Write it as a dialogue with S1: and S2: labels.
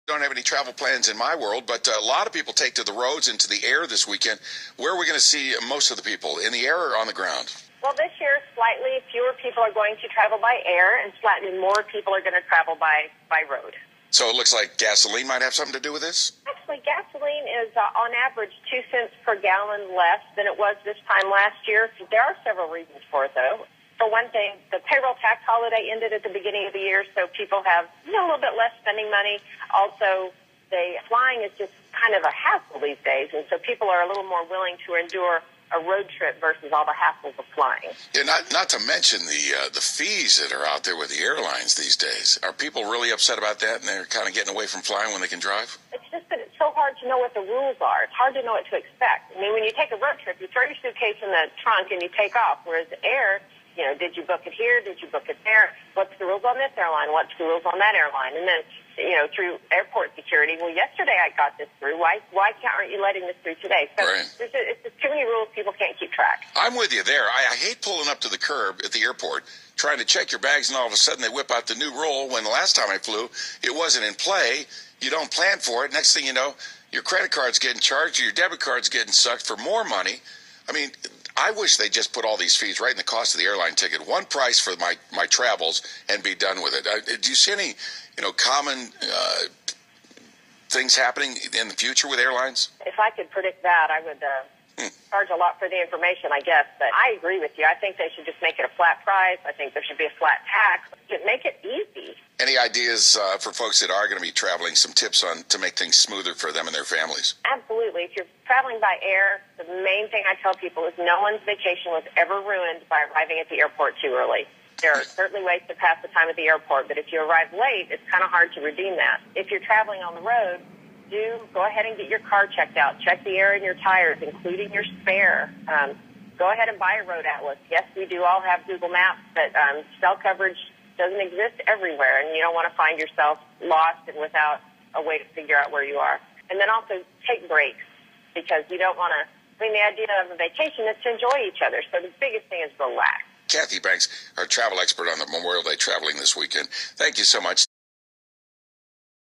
S1: Don't have any travel plans in my world, but a lot of people take to the roads and to the air this weekend. Where are we going to see most of the people, in the air or on the ground?
S2: Well, this year, slightly fewer people are going to travel by air, and slightly more people are going to travel by road.
S1: So it looks like gasoline might have something to do with this?
S2: Actually, gasoline is on average 2 cents per gallon less than it was this time last year. There are several reasons for it, though. For one thing, the payroll tax holiday ended at the beginning of the year, so people have a little bit less spending money. Also, flying is just kind of a hassle these days, and so people are a little more willing to endure a road trip versus all the hassles of flying.
S1: Yeah, not to mention the fees that are out there with the airlines these days. Are people really upset about that, and they're kind of getting away from flying when they can drive?
S2: It's just that it's so hard to know what the rules are. It's hard to know what to expect. I mean, when you take a road trip, you throw your suitcase in the trunk and you take off, whereas air, did you book it here? Did you book it there? What's the rules on this airline? What's the rules on that airline? And then, through airport security, well, yesterday I got this through. Why aren't you letting this through today? So
S1: right.
S2: It's just too many rules. People can't keep track.
S1: I'm with you there. I hate pulling up to the curb at the airport, trying to check your bags, and all of a sudden they whip out the new rule when the last time I flew, it wasn't in play. You don't plan for it. Next thing you know, your credit card's getting charged, or your debit card's getting sucked for more money. I mean, I wish they just put all these fees right in the cost of the airline ticket. One price for my travels and be done with it. Do you see any, common things happening in the future with airlines?
S2: If I could predict that, I would charge a lot for the information, I guess. But I agree with you. I think they should just make it a flat price. I think there should be a flat tax. Make it easy.
S1: Any ideas for folks that are going to be traveling, some tips on to make things smoother for them and their families?
S2: Absolutely. If you're traveling by air, the main thing I tell people is no one's vacation was ever ruined by arriving at the airport too early. There are certainly ways to pass the time at the airport, but if you arrive late, it's kind of hard to redeem that. If you're traveling on the road, go ahead and get your car checked out. Check the air in your tires, including your spare. Go ahead and buy a road atlas. Yes, we do all have Google Maps, but cell coverage doesn't exist everywhere, and you don't want to find yourself lost and without a way to figure out where you are. And then also take breaks, because you don't want to, the idea of a vacation is to enjoy each other. So the biggest thing is relax.
S1: Cathi Banks, our travel expert on the Memorial Day traveling this weekend. Thank you so much.